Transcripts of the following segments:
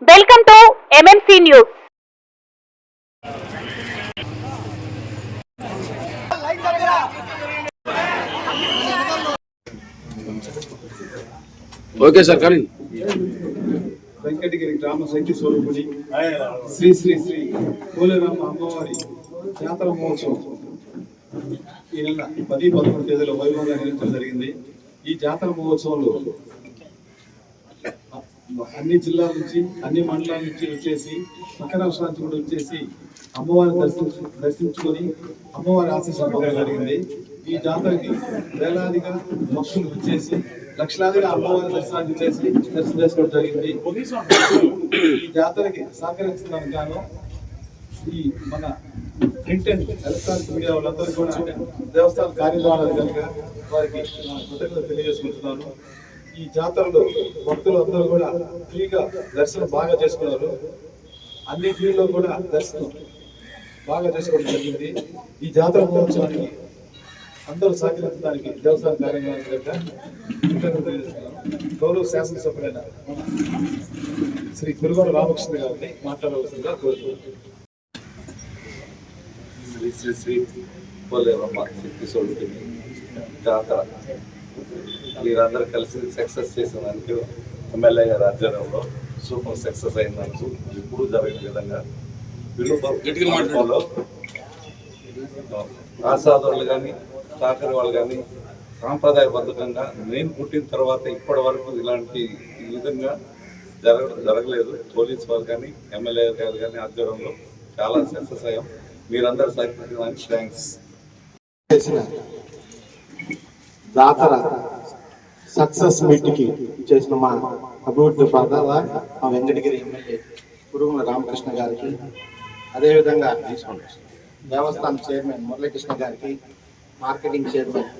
Welcome to MMC news. Okay sir కానీ వెంకటగిరి గ్రామ శక్తి స్వరూపుడి శ్రీ శ్రీ శ్రీ పోలేరమ్మ అమ్మవారి జాతర మహోత్సవం ఈ నెల 10-11 తేదీలో వైభవంగా నిర్వహించడం జరిగింది. ఈ జాతర మహోత్సవంలో అన్ని జిల్లాల నుంచి అన్ని మండలాల నుంచి వచ్చేసి పక్క రాష్ట్రాల నుంచి కూడా వచ్చేసి అమ్మవారిని దర్శించుకొని అమ్మవారి ఆశీస్సులు పొందడం జరిగింది. ఈ జాతరకి వేలాదిగా భక్తులు వచ్చేసి లక్షలాదిగా అమ్మవారి దర్శనాన్ని చేసి దర్శనం చేసుకోవడం జరిగింది. ఈ జాతరకి సహకరిస్తున్నాను గాను ఈ మన ప్రింట్ అండ్ ఎలక్ట్రానిక్ మీడియా వాళ్ళందరూ కూడా దేవస్థాన కార్యక్రమాలు కనుక వారికి కృతజ్ఞతలు తెలియజేసుకుంటున్నాను. ఈ జాతరలో భక్తులు అందరూ కూడా ఫ్రీగా దర్శనం బాగా చేసుకున్నారు. అన్ని ఫ్రీలో కూడా దర్శనం బాగా చేసుకోవడం జరిగింది. ఈ జాతర మహోత్సవానికి అందరూ సహకరించడానికి దేవస్థాన కార్యక్రమాల కృతజ్ఞతలు తెలియజేస్తున్నాను. గౌరవ శాసనసభ్యులైన శ్రీ గురుగొండ రామకృష్ణ గారిని మాట్లాడవలసిందిగా కోరుతున్నాను. శ్రీ శ్రీ శ్రీ పోలేరమ్మ శక్తి స్వరూపిణి జాతర మీరందరూ కలిసి సక్సెస్ చేసినందుకు ఎమ్మెల్యే గారి ఆధ్వర్యంలో సూపర్ సక్సెస్ అయినందుకు ఇప్పుడు జరిగిన విధంగా విలువలో ఆశాదోళ్ళు కానీ సహకారి వాళ్ళు కానీ సాంప్రదాయబద్ధంగా నేను పుట్టిన తర్వాత ఇప్పటి వరకు ఇలాంటి ఈ విధంగా జరగలేదు. పోలీస్ వారు కానీ ఎమ్మెల్యే గారు కానీ ఆధ్వర్యంలో చాలా సక్సెస్ అయ్యాం. మీరందరూ సహకరించడానికి థ్యాంక్స్. జాతర సక్సెస్ మీట్కి చేసిన మా అభివృద్ధి ప్రధాన మా వెంకటగిరి ఎమ్మెల్యే గురుగొండ రామకృష్ణ గారికి, అదేవిధంగా దేవస్థానం చైర్మన్ మురళీకృష్ణ గారికి, మార్కెటింగ్ చైర్మన్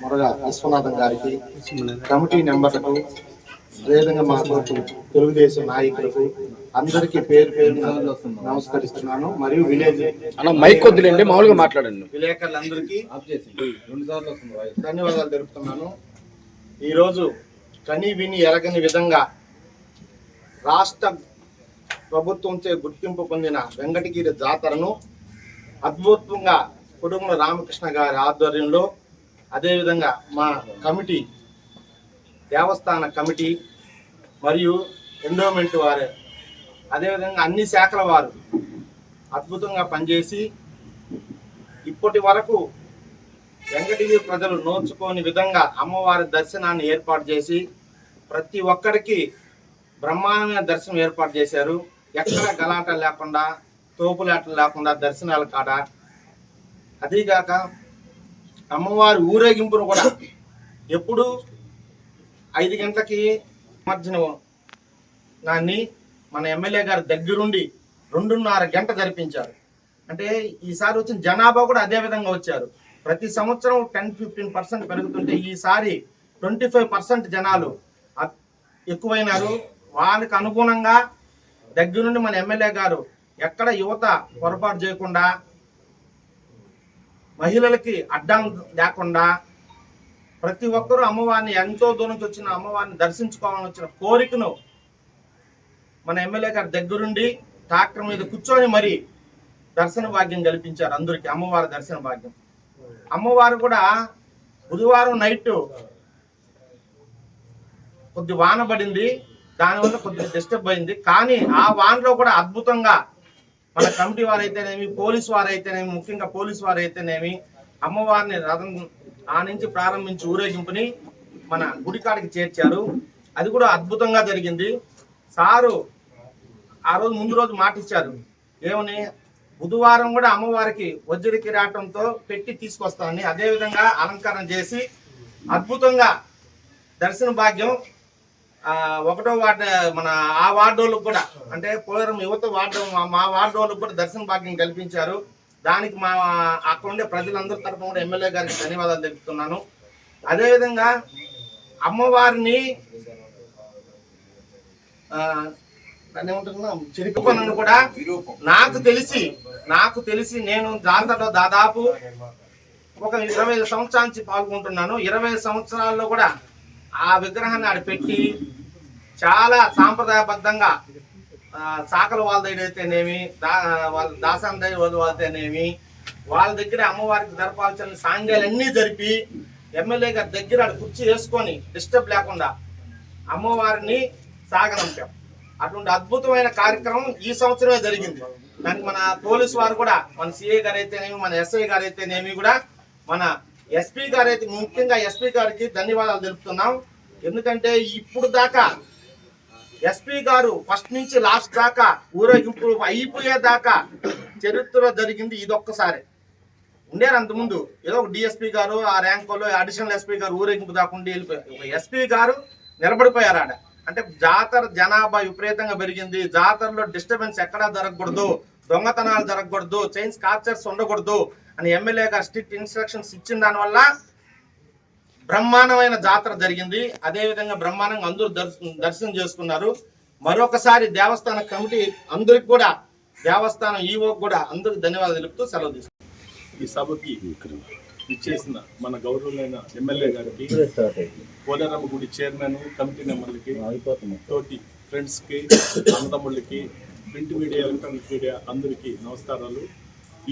మురగా విశ్వనాథన్ గారికి, కమిటీ మెంబర్లకు, అదేవిధంగా మా తెలుగుదేశం నాయకులకు అందరికీ పేరు పేరు నమస్కరిస్తున్నాను. మరియు విలేజ్ మైక్ కొద్దిలేండి, మామూలుగా మాట్లాడండి. విలేకరులందరికీ ధన్యవాదాలు తెలుపుతున్నాను. ఈరోజు కని విని ఎరగని విధంగా రాష్ట్ర ప్రభుత్వంచే గుర్తింపు పొందిన వెంకటగిరి జాతరను అద్భుతంగా కుటుంబ రామకృష్ణ గారి ఆధ్వర్యంలో, అదేవిధంగా మా కమిటీ దేవస్థాన కమిటీ మరియు ఎండోమెంట్ వారు, అదేవిధంగా అన్ని శాఖల వారు అద్భుతంగా పనిచేసి ఇప్పటి వరకు వెంకటగిరి ప్రజలు నోచుకోని విధంగా అమ్మవారి దర్శనాన్ని ఏర్పాటు చేసి ప్రతి ఒక్కరికి బ్రహ్మాండమైన దర్శనం ఏర్పాటు చేశారు. ఎక్కడ గలాట లేకుండా, తోపులాటలు లేకుండా దర్శనాలు కాడ. అదీగాక అమ్మవారి ఊరేగింపును కూడా ఎప్పుడు 5 గంటలకి నిమజ్జనాన్ని మన ఎమ్మెల్యే గారి దగ్గరుండి 2.5 గంట జరిపించారు. అంటే ఈసారి వచ్చిన జనాభా కూడా అదే విధంగా వచ్చారు. ప్రతి సంవత్సరం 10-15% పెరుగుతుంటే ఈసారి 25% జనాలు ఎక్కువైనారు. వాళ్ళకి అనుగుణంగా దగ్గరుండి మన ఎమ్మెల్యే గారు ఎక్కడ యువత పొరపాటు చేయకుండా, మహిళలకి అడ్డం లేకుండా ప్రతి ఒక్కరూ అమ్మవారిని ఎంతో దూరం నుంచి వచ్చిన అమ్మవారిని దర్శించుకోవాలని వచ్చిన కోరికను మన ఎమ్మెల్యే గారి దగ్గరుండి ట్రాక్టర్ మీద కూర్చొని మరి దర్శన భాగ్యం కల్పించారు అందరికీ. అమ్మవారి దర్శన భాగ్యం. అమ్మవారు కూడా బుధవారం నైట్ కొద్ది వాన పడింది, దానివల్ల కొద్దిగా డిస్టర్బ్ అయింది. కానీ ఆ వానలో కూడా అద్భుతంగా మన కమిటీ వారైతేనేమి, పోలీసు వారైతేనేమి, ముఖ్యంగా పోలీసు వారైతేనేమి అమ్మవారిని రథం ఆ నుంచి ప్రారంభించి ఊరేగింపుని మన గుడికాడికి చేర్చారు. అది కూడా అద్భుతంగా జరిగింది. సారు ఆ రోజు ముందు రోజు మాట ఇచ్చారు ఏమని, బుధవారం కూడా అమ్మవారికి వజ్ర కిరాటంతో పెట్టి తీసుకొస్తామని, అదేవిధంగా అలంకరణ చేసి అద్భుతంగా దర్శన భాగ్యం 1వ వార్డు మన ఆ వార్డోళ్ళకు కూడా, అంటే పోలవరం యువత వార్డు మా వార్డోళ్ళకు కూడా దర్శన భాగ్యం కల్పించారు. దానికి మా అక్కడ ఉండే ప్రజలందరి తరఫున కూడా ఎమ్మెల్యే గారికి ధన్యవాదాలు తెలుపుతున్నాను. అదేవిధంగా అమ్మవారిని చిరుకుపన్ను కూడా నాకు తెలిసి నేను దాంట్లో దాదాపు ఒక 25 సంవత్సరాల నుంచి పాల్గొంటున్నాను. 25 సంవత్సరాల్లో కూడా ఆ విగ్రహాన్ని ఆడ పెట్టి చాలా సాంప్రదాయబద్ధంగా సాకల వాళ్ళ దగ్గర అయితేనేమి వాళ్ళ దాసాన్ దగ్గర వాళ్ళతేనేమి వాళ్ళ దగ్గర అమ్మవారికి జరపాల్సిన సాంగ్యాలన్నీ జరిపి ఎమ్మెల్యే గారి దగ్గర కుర్చీ వేసుకొని డిస్టర్బ్ లేకుండా అమ్మవారిని సాగనంపాం. అటువంటి అద్భుతమైన కార్యక్రమం ఈ సంవత్సరమే జరిగింది. దానికి మన పోలీసు వారు కూడా, మన సిఐ గారు అయితేనేమి, మన ఎస్ఐ గారు అయితేనేమి కూడా, మన ఎస్పీ గారు అయితే ముఖ్యంగా ఎస్పీ గారికి ధన్యవాదాలు తెలుపుతున్నాం. ఎందుకంటే ఇప్పుడు దాకా ఎస్పీ గారు ఫస్ట్ నుంచి లాస్ట్ దాకా ఊరేగింపు అయిపోయేదాకా చరిత్రలో జరిగింది ఇదొక్కసారి. ఉండేరు అంతకుముందు ఏదో ఒక డిఎస్పీ గారు ఆ ర్యాంకులో అడిషనల్ ఎస్పీ గారు ఊరేగింపు దాకా ఉండి వెళ్ళిపోయారు. ఒక ఎస్పీ గారు నిలబడిపోయారు ఆడ. అంటే జాతర జనాభా విపరీతంగా పెరిగింది. జాతరలో డిస్టర్బెన్స్ ఎక్కడా జరగకూడదు, దొంగతనాలు జరగకూడదు, చైన్స్ క్యాప్చర్స్ ఉండకూడదు అని ఎమ్మెల్యే గారు స్ట్రిక్ట్ ఇన్స్ట్రక్షన్స్ ఇచ్చిన దానివల్ల బ్రహ్మాండమైన జాతర జరిగింది. అదేవిధంగా బ్రహ్మాండంగా అందరూ దర్శనం చేసుకున్నారు. మరొకసారి దేవస్థాన కమిటీ అందరికి కూడా, దేవస్థానం ఈవోకి కూడా అందరికి ధన్యవాదాలు తెలుపుతూ సెలవు తీసుకుంటాం. ఈ సభకి ఇచ్చేసిన మన గౌరవులైన ఎమ్మెల్యే గారికి, పోలేరమ్మ గుడి చైర్మన్, కమిటీ మెంబర్లకి, తోటి ఫ్రెండ్స్కి, అన్నదమ్ముళ్ళకి, ప్రింట్ మీడియా, ఎలక్ట్రానిక్ మీడియా అందరికీ నమస్కారాలు.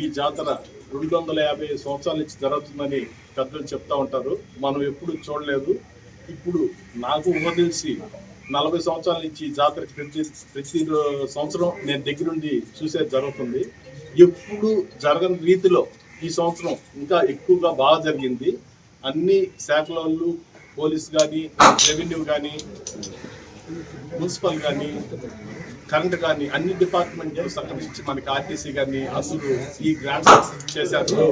ఈ జాతర 250 సంవత్సరాల నుంచి జరుగుతుందని పెద్దలు చెప్తా ఉంటారు. మనం ఎప్పుడు చూడలేదు. ఇప్పుడు నాకు తెలిసి 40 సంవత్సరాల నుంచి జాతరకి ప్రతి సంవత్సరం నేను దగ్గరుండి చూసేది జరుగుతుంది. ఎప్పుడు జరగని రీతిలో ఈ సంవత్సరం ఇంకా ఎక్కువగా బాగా జరిగింది. అన్ని శాఖల వాళ్ళు, పోలీస్ కానీ, రెవెన్యూ కానీ, మున్సిపల్ కానీ, కరెంట్ కానీ అన్ని డిపార్ట్మెంట్ సంబంధించి మనకి ఆర్టీసీ కానీ అసలు ఈ గ్రాండ్ సక్సెస్ చేశారు.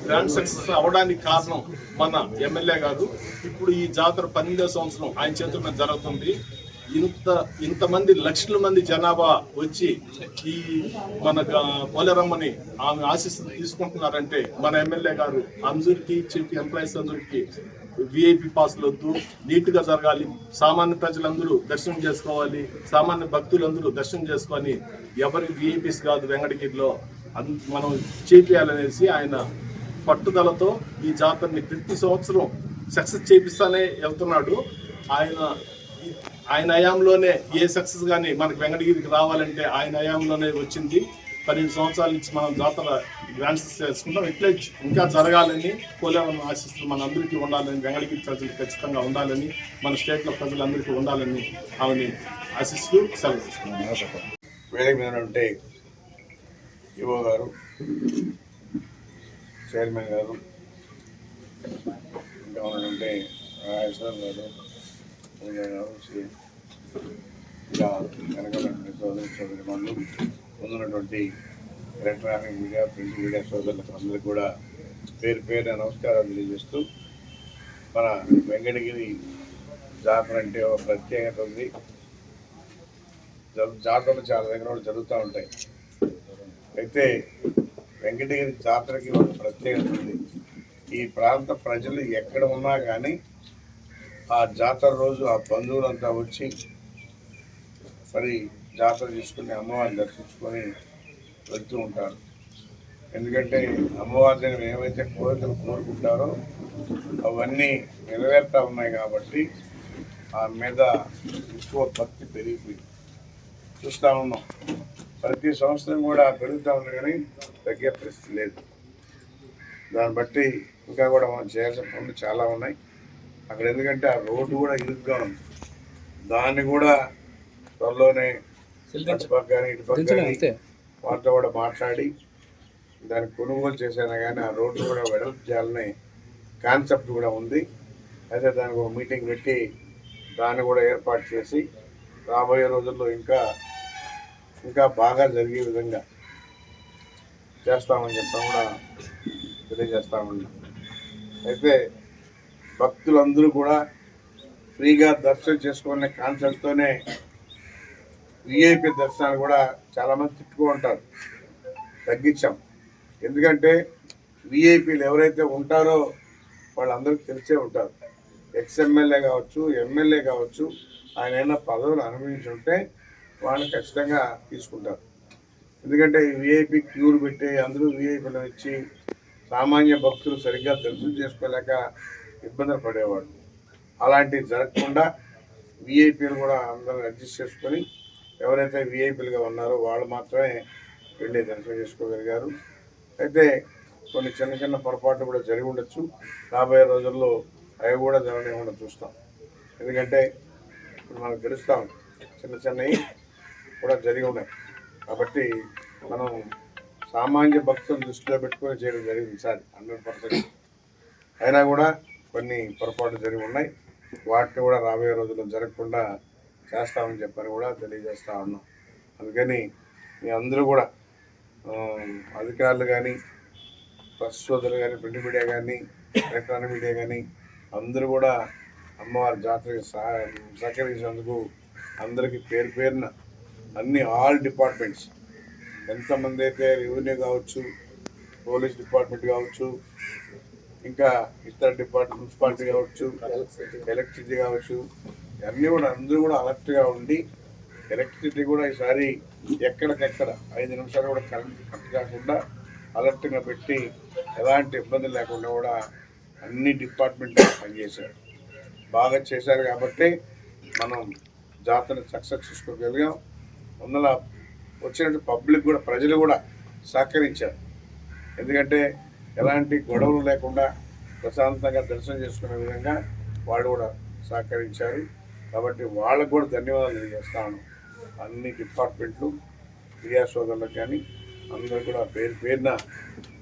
గ్రాండ్ సక్సెస్ అవడానికి కారణం మన ఎమ్మెల్యే గారు. ఇప్పుడు ఈ జాతర 12వ సంవత్సరం ఆయన చేతుల మీద జరుగుతుంది. ఇంతమంది లక్షల మంది జనాభా వచ్చి ఈ మన పోలేరమ్మని ఆమె ఆశీస్సులు తీసుకుంటున్నారంటే మన ఎమ్మెల్యే గారు అందరికీ చెప్పి ఎంప్లాయీస్ అందరికీ విఐపి పాసులు వద్దు, నీట్గా జరగాలి, సామాన్య ప్రజలందరూ దర్శనం చేసుకోవాలి, సామాన్య భక్తులందరూ దర్శనం చేసుకొని ఎవరి విఐపీస్ కాదు వెంకటగిరిలో మనం చేపియాలనేసి ఆయన పట్టుదలతో ఈ జాతరని ప్రతి సంవత్సరం సక్సెస్ చేపిస్తానే వెళ్తున్నాడు. ఆయన హయాంలోనే ఏ సక్సెస్ కానీ మనకి వెంకటగిరికి రావాలంటే ఆయన హయాంలోనే వచ్చింది. 12 సంవత్సరాల నుంచి మనం జాతర గ్రాండ్ సక్సెస్ చేసుకుంటాం. ఇట్లే ఇంకా జరగాలని, పోలేరమ్మ ఆశిస్తులు మన అందరికీ ఉండాలని, వెంకటగిరి ప్రజలు ఖచ్చితంగా ఉండాలని, మన స్టేట్లో ప్రజలందరికీ ఉండాలని ఆమెని ఆశిస్తూ సెలవు తీసుకున్నాం. వేదిక మీద ఉంటే ఈవో గారు, చైర్మన్ గారు, ఇంకా ఉన్నటువంటి రాజేశ్వరం గారు, ఇంకా వెనకబడిన సోదరి మనులు, ముందున్నటువంటి ఎలక్ట్రానిక్ మీడియా, ప్రింట్ మీడియా సోదరులకు అందరికీ కూడా పేరు పేరున నమస్కారాలు తెలియజేస్తూ, మన వెంకటగిరి జాతర అంటే ఒక ప్రత్యేకత ఉంది. జాతరలు చాలా దగ్గర కూడా జరుగుతూ ఉంటాయి. అయితే వెంకటగిరి జాతరకి ఒక ప్రత్యేకత ఉంది. ఈ ప్రాంత ప్రజలు ఎక్కడ ఉన్నా కానీ ఆ జాతర రోజు ఆ బంధువులంతా వచ్చి మరి జాతర చేసుకుని అమ్మవారిని దర్శించుకొని వెళ్తూ ఉంటారు. ఎందుకంటే అమ్మవారి దగ్గర ఏవైతే కోరికలు కోరుకుంటారో అవన్నీ నెరవేరుతూ ఉన్నాయి కాబట్టి ఆ మీద ఎక్కువ భక్తి పెరిగిపోయింది. చూస్తూ ఉన్నాం, ప్రతి సంవత్సరం కూడా పెరుగుతూ ఉంది కానీ తగ్గే పరిస్థితి లేదు. దాన్ని బట్టి ఇంకా కూడా మనం చేయాల్సిన పనులు చాలా ఉన్నాయి అక్కడ. ఎందుకంటే ఆ రోడ్డు కూడా ఇరుగ్గా ఉంది. దాన్ని కూడా త్వరలోనే అటుపక్క కానీ ఇటుపక్క కానీ వాటితో కూడా మాట్లాడి దాన్ని కొనుగోలు చేసినా కానీ ఆ రోడ్డు కూడా వెడల్పు చేయాలనే కాన్సెప్ట్ కూడా ఉంది. అయితే దానికి ఒక మీటింగ్ పెట్టి దాన్ని కూడా ఏర్పాటు చేసి రాబోయే రోజుల్లో ఇంకా బాగా జరిగే విధంగా చేస్తామని చెప్పడం కూడా తెలియజేస్తామని. అయితే భక్తులందరూ కూడా ఫ్రీగా దర్శనం చేసుకునే కాన్సెప్ట్తోనే విఐపి దర్శనాలు కూడా చాలామంది తిట్టుకో ఉంటారు, తగ్గించాం. ఎందుకంటే విఐపీలు ఎవరైతే ఉంటారో వాళ్ళందరికీ తెలిసే ఉంటారు. ఎక్స్ఎమ్మెల్యే కావచ్చు, ఎమ్మెల్యే కావచ్చు, ఆయన ఏమైనా పదవులు అనుభవించి ఉంటే వాళ్ళు ఖచ్చితంగా తీసుకుంటారు. ఎందుకంటే ఈ విఐపి క్యూలు పెట్టి అందరూ విఐపీలు ఇచ్చి సామాన్య భక్తులు సరిగ్గా దర్శనం చేసుకోలేక ఇబ్బందులు పడేవాడు. అలాంటివి జరగకుండా విఐపీలు కూడా అందరూ అడ్జస్ట్ చేసుకొని ఎవరైతే విఐపీలుగా ఉన్నారో వాళ్ళు మాత్రమే వెళ్ళి దర్శనం చేసుకోగలిగారు. అయితే కొన్ని చిన్న చిన్న పొరపాట్లు కూడా జరిగి ఉండొచ్చు. రాబోయే రోజుల్లో అవి కూడా జరగకుండా చూస్తాం. ఎందుకంటే ఇప్పుడు మనకు తెలుస్తాం చిన్న చిన్నవి కూడా జరిగి ఉన్నాయి. కాబట్టి మనం సామాన్య భక్తులను దృష్టిలో పెట్టుకొని చేయడం జరిగింది సార్ 100%. అయినా కూడా కొన్ని పొరపాట్లు జరిగి ఉన్నాయి. వాటిని కూడా రాబోయే రోజుల్లో జరగకుండా చేస్తామని చెప్పని కూడా తెలియజేస్తా ఉన్నాం. అందుకని మీ అందరూ కూడా అధికారులు కానీ, ప్రెస్ సోదరులు కానీ, ప్రింట్ మీడియా కానీ, ఎలక్ట్రానిక్ మీడియా కానీ అందరూ కూడా అమ్మవారి జాతరకి సహకరించినందుకు అందరికీ పేరు పేరున అన్ని ఆల్ డిపార్ట్మెంట్స్ ఎంతమంది అయితే రెవెన్యూ కావచ్చు, పోలీస్ డిపార్ట్మెంట్ కావచ్చు, ఇంకా ఇతర డిపార్ట్మెంట్ మున్సిపాలిటీ కావచ్చు, ఎలక్ట్రిసిటీ కావచ్చు, అన్నీ కూడా అందరూ కూడా అలర్ట్గా ఉండి ఎలక్ట్రిసిటీ కూడా ఈసారి ఎక్కడికెక్కడ 5 నిమిషాలు కూడా కరెంట్ కట్ కాకుండా అలర్ట్గా పెట్టి ఎలాంటి ఇబ్బంది లేకుండా కూడా అన్ని డిపార్ట్మెంట్లు పనిచేశారు. బాగా చేశారు కాబట్టి మనం జాతర సక్సెస్ చేసుకోగలిగాం. అందులో వచ్చినట్టు పబ్లిక్ కూడా, ప్రజలు కూడా సహకరించారు. ఎందుకంటే ఎలాంటి గొడవలు లేకుండా ప్రశాంతంగా దర్శనం చేసుకునే విధంగా వాళ్ళు కూడా సహకరించారు. కాబట్టి వాళ్ళకు కూడా ధన్యవాదాలు తెలియజేస్తాను. అన్ని డిపార్ట్మెంట్లు, మీడియా సోదరులకు కానీ అందరూ కూడా పేరు పేరున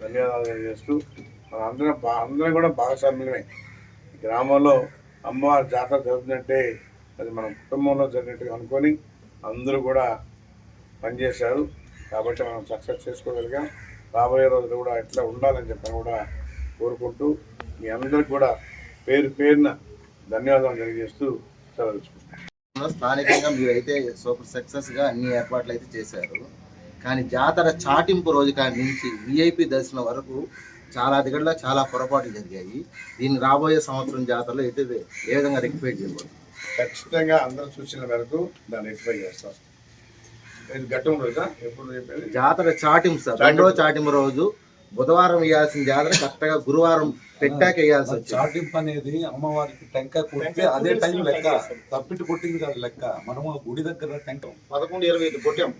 ధన్యవాదాలు తెలియజేస్తూ మన అందరం కూడా భాగస్వామ్యమే. గ్రామంలో అమ్మవారి జాతర జరుగుతుందంటే అది మన కుటుంబంలో జరిగినట్టుగా అనుకొని అందరూ కూడా పనిచేశారు. కాబట్టి మనం సక్సెస్ చేసుకోగలిగాం. రాబోయే రోజులు కూడా ఎట్లా ఉండాలని చెప్పని కూడా కోరుకుంటూ మీ అందరికి కూడా పేరు పేరున ధన్యవాదాలు తెలియజేస్తూ సెలవుకుంటున్నాను. స్థానికంగా మీరైతే సూపర్ సక్సెస్గా అన్ని ఏర్పాట్లు అయితే చేశారు. కానీ జాతర చాటింపు రోజు కాడి నుంచి విఐపి దర్శనం వరకు చాలా దగ్గరలో చాలా పొరపాట్లు జరిగాయి. దీన్ని రాబోయే సంవత్సరం జాతరలో అయితే ఏ విధంగా రెక్టిఫై చేయకూడదు? ఖచ్చితంగా అందరూ సూచన మేరకు దాన్ని రెక్టిఫై చేస్తాం. ఘట్టం రోజా ఎప్పుడు చెప్పేది? జాతర చాటింపు సార్, రెండో చాటింపు రోజు బుధవారం వేయాల్సిన జాతర కరెక్ట్గా గురువారం పెట్టాక వేయాల్సి వచ్చింది. చాటింపు అనేది అమ్మవారికి టెంకాయ కొడితే అదే టైం లెక్క, తప్పిటి కొట్టింది కాదు లెక్క. మనము గుడి దగ్గర టెంకాయ 11:25 కొట్టాం,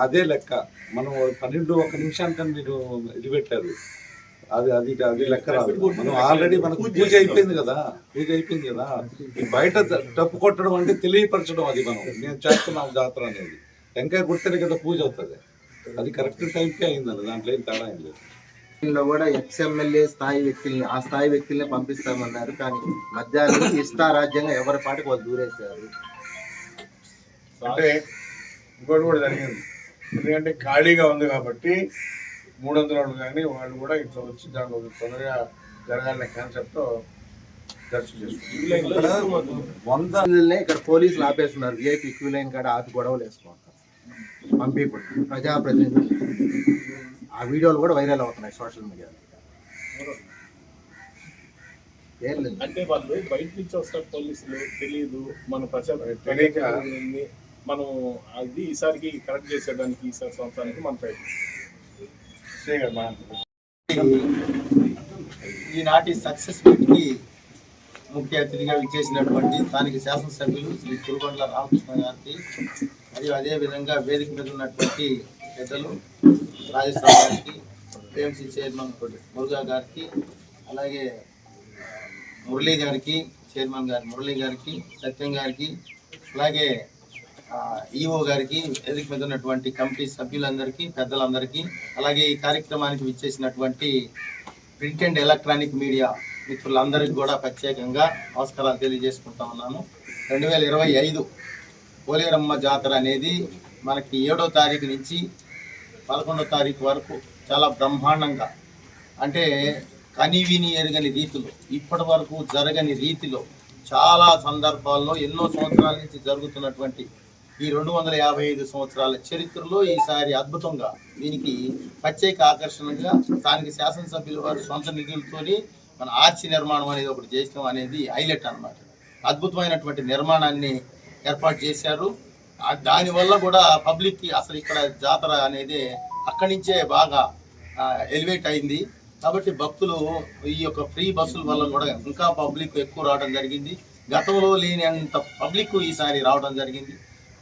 అదే లెక్క. మనం 12 నిమిషానికని మీరు ఇది పెట్టారు, అది లెక్క రాదు. మనం ఆల్రెడీ మనకు పూజ అయిపోయింది కదా. ఈ బయట తప్పు కొట్టడం అంటే తెలియపరచడం. అది మేము చేస్తున్నాం జాతర అనేది. టెంకాయ కొడితేనే కదా పూజ అవుతుంది. అది కరెక్ట్ టైంకే అయిందండి, దాంట్లో ఏం తేడా ఏం లేదు. దీనిలో కూడా ఎక్స్ఎమ్మెల్యే స్థాయి వ్యక్తుల్ని, ఆ స్థాయి వ్యక్తుల్ని పంపిస్తామన్నారు. కానీ మధ్యాహ్నం ఇష్టారాజ్యంగా ఎవరి పాటికి వాళ్ళు దూరేశారు. అంటే ఇంకోటి కూడా జరిగింది. ఎందుకంటే ఖాళీగా ఉంది కాబట్టి 300 వాళ్ళు కానీ వాళ్ళు కూడా ఇట్లా వచ్చి దాంట్లో తొందరగా జరగాలనే కాన్సెప్ట్తో దర్శనం చేసుకుంటారు. ఇక్కడ పోలీసులు ఆపేస్తున్నారు. విఐపి క్యూ లైన్ కాడ ఆపి గొడవలు వేసుకుంటారు. పంపించండి ప్రజాప్రతినిధులు. ఆ వీడియోలు కూడా వైరల్ అవుతున్నాయి సోషల్ మీడియాలో. అంటే వాళ్ళు బయట నుంచి వస్తారు పోలీసులు, తెలియదు మన తెలియక మనం అది ఈసారికి కరెక్ట్ చేసేయడానికి ఈసారి సంవత్సరానికి మన ప్రయత్నం. ఈనాటి సక్సెస్ మీట్కి ముఖ్య అతిథిగా విచ్చేసినటువంటి స్థానిక శాసనసభ్యులు శ్రీ కురుబండ్ల రామకృష్ణ గారికి, మరియు అదేవిధంగా వేదిక మీద ఉన్నటువంటి పెద్దలు రాజేశ్వర గారికి, ఏఎంసీ చైర్మన్ మురుగా గారికి, అలాగే మురళీ గారికి, చైర్మన్ గారు మురళీ గారికి, సత్యం గారికి, అలాగే ఈఓ గారికి, వేదిక మీద ఉన్నటువంటి కమిటీ సభ్యులందరికీ, పెద్దలందరికీ, అలాగే ఈ కార్యక్రమానికి విచ్చేసినటువంటి ప్రింట్ అండ్ ఎలక్ట్రానిక్ మీడియా మిత్రులందరికీ కూడా ప్రత్యేకంగా నమస్కారాలు తెలియజేసుకుంటా ఉన్నాను. 2025 పోలేరమ్మ జాతర అనేది మనకి 7వ తారీఖు నుంచి 11వ తారీఖు వరకు చాలా బ్రహ్మాండంగా, అంటే కనివిని ఎరగని రీతిలో, ఇప్పటి వరకు జరగని రీతిలో, చాలా సందర్భాల్లో ఎన్నో సంవత్సరాల నుంచి జరుగుతున్నటువంటి ఈ 255 సంవత్సరాల చరిత్రలో ఈసారి అద్భుతంగా దీనికి ప్రత్యేక ఆకర్షణగా స్థానిక శాసనసభ్యుల వారి సొంత నిధులతోని మన ఆర్చి నిర్మాణం అనేది ఒకటి చేయడం అనేది హైలైట్ అన్నమాట. అద్భుతమైనటువంటి నిర్మాణాన్ని ఏర్పాటు చేశారు. దానివల్ల కూడా పబ్లిక్కి అసలు ఇక్కడ జాతర అనేది అక్కడి నుంచే బాగా ఎలివేట్ అయింది. కాబట్టి భక్తులు ఈ యొక్క ఫ్రీ బస్సుల వల్ల కూడా ఇంకా పబ్లిక్ ఎక్కువ రావడం జరిగింది. గతంలో లేని అంత పబ్లిక్ ఈసారి రావడం జరిగింది.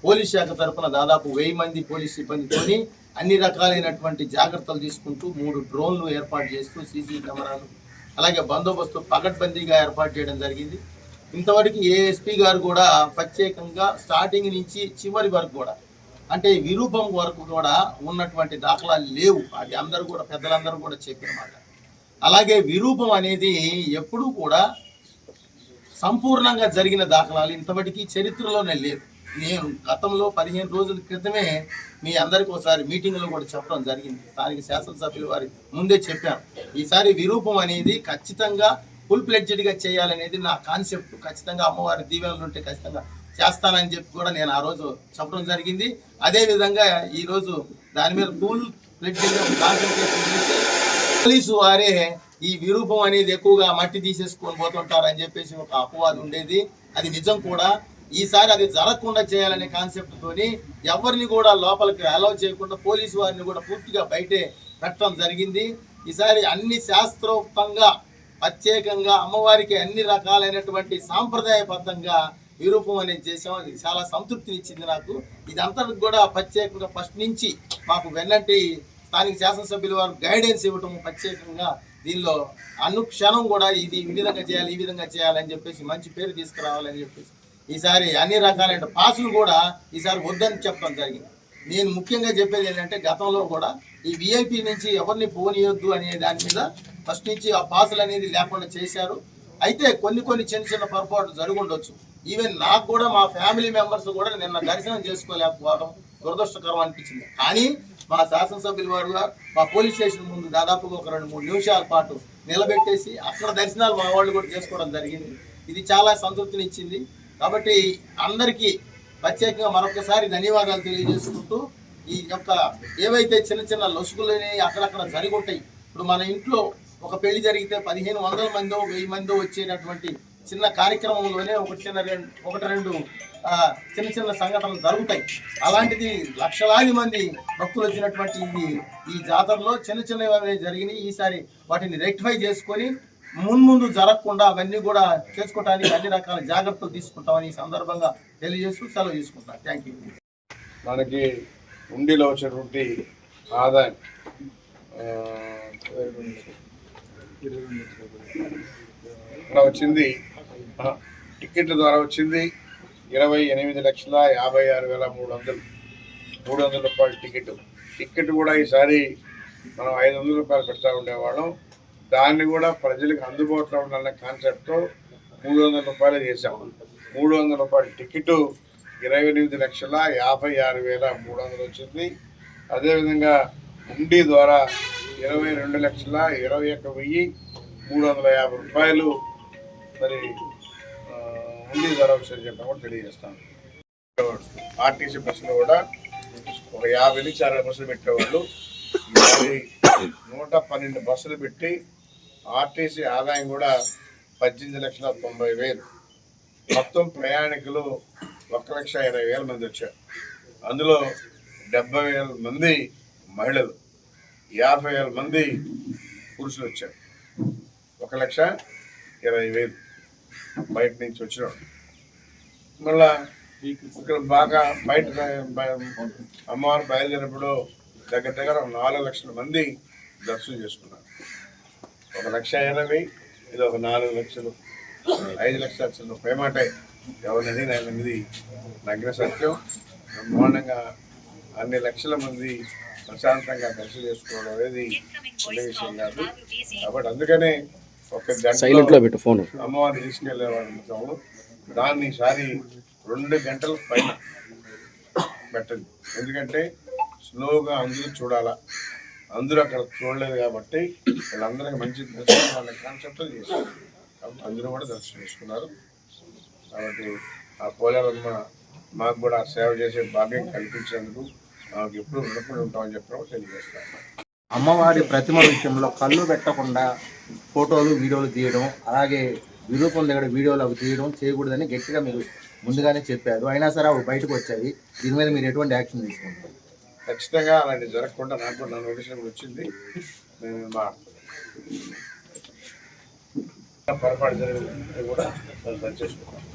పోలీస్ శాఖ తరఫున దాదాపు 1000 మంది పోలీస్ సిబ్బందితోని అన్ని రకాలైనటువంటి జాగ్రత్తలు తీసుకుంటూ 3 డ్రోన్లు ఏర్పాటు చేస్తూ సీసీ కెమెరాలు అలాగే బందోబస్తు పకడ్బందీగా ఏర్పాటు చేయడం జరిగింది. ఇంతవరకు ఏఎస్పీ గారు కూడా ప్రత్యేకంగా స్టార్టింగ్ నుంచి చివరి వరకు కూడా అంటే విరూపం వరకు కూడా ఉన్నటువంటి దాఖలాలు లేవు. అది అందరూ కూడా పెద్దలందరూ కూడా చెప్పిన మాట. అలాగే విరూపం అనేది ఎప్పుడూ కూడా సంపూర్ణంగా జరిగిన దాఖలాలు ఇంతవరకు చరిత్రలోనే లేదు. నేను గతంలో 15 రోజుల క్రితమే మీ అందరికీ ఒకసారి మీటింగ్లో కూడా చెప్పడం జరిగింది. స్థానిక శాసనసభ్యులు వారి ముందే చెప్పాను, ఈసారి విరూపం అనేది ఖచ్చితంగా ఫుల్ ఫ్లెడ్జెడ్గా చేయాలనేది నా కాన్సెప్ట్. ఖచ్చితంగా అమ్మవారి దీవెనలు ఉంటే ఖచ్చితంగా చేస్తానని చెప్పి కూడా నేను ఆ రోజు చెప్పడం జరిగింది. అదేవిధంగా ఈరోజు దాని మీద ఫుల్ ఫ్లెడ్జెడ్గా కాన్సన్ట్రేషన్ చేసి పోలీసు వారే ఈ విరూపం అనేది ఎక్కువగా మట్టి తీసేసుకొని పోతుంటారని చెప్పేసి ఒక అపవాదం ఉండేది. అది నిజం కూడా. ఈసారి అది జరగకుండా చేయాలనే కాన్సెప్ట్ తోని ఎవరిని కూడా లోపలికి అలౌ చేయకుండా పోలీసు వారిని కూడా పూర్తిగా బయటే పెట్టడం జరిగింది. ఈసారి అన్ని శాస్త్రోక్తంగా ప్రత్యేకంగా అమ్మవారికి అన్ని రకాలైనటువంటి సాంప్రదాయబద్ధంగా విరూపం అనేది చేసాం. అది చాలా సంతృప్తినిచ్చింది నాకు. ఇదంతా కూడా ప్రత్యేకంగా ఫస్ట్ నుంచి మాకు వెన్నంటి స్థానిక శాసనసభ్యుల వారు గైడెన్స్ ఇవ్వటం ప్రత్యేకంగా దీనిలో అనుక్షణం కూడా ఇది ఈ విధంగా చేయాలి, ఈ విధంగా చేయాలని చెప్పేసి మంచి పేరు తీసుకురావాలని చెప్పేసి ఈసారి అన్ని రకాలైన పాసులు కూడా ఈసారి వద్దని చెప్పడం జరిగింది. నేను ముఖ్యంగా చెప్పేది ఏంటంటే గతంలో కూడా ఈ విఐపి నుంచి ఎవరిని పోనీయొద్దు అనే దాని మీద ఫస్ట్ నుంచి ఆ పాసులు అనేది లేకుండా చేశారు. అయితే కొన్ని చిన్న పొరపాటు జరుగుండొచ్చు. ఈవెన్ నాకు కూడా మా ఫ్యామిలీ మెంబర్స్ కూడా నిన్న దర్శనం చేసుకోలేకపోవడం దురదృష్టకరం అనిపించింది. కానీ మా శాసనసభ్యుల వారుగా మా పోలీస్ స్టేషన్ ముందు దాదాపుగా ఒక 2-3 నిమిషాల పాటు నిలబెట్టేసి అక్కడ దర్శనాలు మా వాళ్ళు కూడా చేసుకోవడం జరిగింది. ఇది చాలా సంతృప్తినిచ్చింది. కాబట్టి అందరికీ ప్రత్యేకంగా మరొకసారి ధన్యవాదాలు తెలియజేసుకుంటూ ఈ యొక్క ఏవైతే చిన్న లొసుగులని అక్కడక్కడ జరిగి ఉంటాయి. ఇప్పుడు మన ఇంట్లో ఒక పెళ్లి జరిగితే 1500 మందో 1000 మందో వచ్చేటటువంటి చిన్న కార్యక్రమంలోనే ఒకటి రెండు చిన్న సంఘటనలు జరుగుతాయి. అలాంటిది లక్షలాది మంది భక్తులు వచ్చినటువంటి ఈ జాతరలో చిన్నవి జరిగినాయి. ఈసారి వాటిని రెక్టిఫై చేసుకొని ముందు జరగకుండా అవన్నీ కూడా చేసుకోవడానికి అన్ని రకాల జాగ్రత్తలు తీసుకుంటామని ఈ సందర్భంగా తెలియజేస్తూ సెలవు తీసుకుంటాను. Thank you. మనకి ఉండిలో వచ్చేటువంటి ఆదాయం 20 వచ్చింది. టికెట్ల ద్వారా వచ్చింది 28,56,300 రూపాయల టికెట్ కూడా ఈసారి మనం 500 రూపాయలు పెడతా ఉండేవాళ్ళం. దాన్ని కూడా ప్రజలకు అందుబాటులో ఉండాలనే కాన్సెప్ట్తో 300 రూపాయలు చేసాం. 300 రూపాయల టికెట్ 28,56,300 వచ్చింది. అదేవిధంగా ఉండి ద్వారా 22,21,350 రూపాయలు మరి ఉండి ద్వారా వచ్చని చెప్పి కూడా తెలియజేస్తాను. ఆర్టీసీ బస్సులో కూడా ఒక 50 నుంచి 60 బస్సులు పెట్టేవాళ్ళు. 112 బస్సులు పెట్టి ఆర్టీసీ ఆదాయం కూడా 18,90,000. మొత్తం ప్రయాణికులు 1,20,000 మంది వచ్చారు. అందులో 70,000 మంది మహిళలు, 50,000 మంది పురుషులు వచ్చారు. 1,20,000 బయట నుంచి వచ్చినాడు. మళ్ళా ఇక్కడ బాగా బయట అమ్మవారు బయలుదేరినప్పుడు దగ్గర 4 లక్షల మంది దర్శనం చేసుకున్నారు. 1,20,000 ఇది ఒక 4 లక్షలు, 5 లక్షల పేమాట ఎవరినది అనేది నగ్న సత్యం. బ్రహ్మాండంగా అన్ని లక్షల మంది ప్రశాంతంగా దర్శనం చేసుకోవడం అనేది చిన్న విషయం కాదు. కాబట్టి అందుకనే ఒక గంట అమ్మవారిని తీసుకెళ్లేవాళ్ళు దాన్ని ఈసారి 2 గంటల పైన పెట్టండి. ఎందుకంటే స్లోగా అందరూ చూడాలా, అందరూ అక్కడ చూడలేదు కాబట్టి వీళ్ళందరికీ మంచి దర్శనం వాళ్ళ కాన్సెప్ట్ చేశారు. అందరూ కూడా దర్శనం చేసుకున్నారు. కాబట్టి ఆ పోలేరమ్మ మాకు కూడా సేవ చేసే భాగ్యం కల్పించేందుకు మాకు ఎప్పుడు రుణపడి ఉంటామని చెప్పడం తెలియజేస్తాను. అమ్మవారి ప్రతిమ విషయంలో కళ్ళు పెట్టకుండా ఫోటోలు వీడియోలు తీయడం, అలాగే విరూపం దగ్గర వీడియోలు అవి తీయడం చేయకూడదని గట్టిగా మీరు ముందుగానే చెప్పారు. అయినా సరే అవి బయటకు వచ్చాయి. దీని మీద మీరు ఎటువంటి యాక్షన్ తీసుకుంటారు? ఖచ్చితంగా అలాంటి జరగకుండా నాకు నా నోటీసులు వచ్చింది. నేను మా పొరపాటు జరిగింది కూడా చేసుకుంటాను.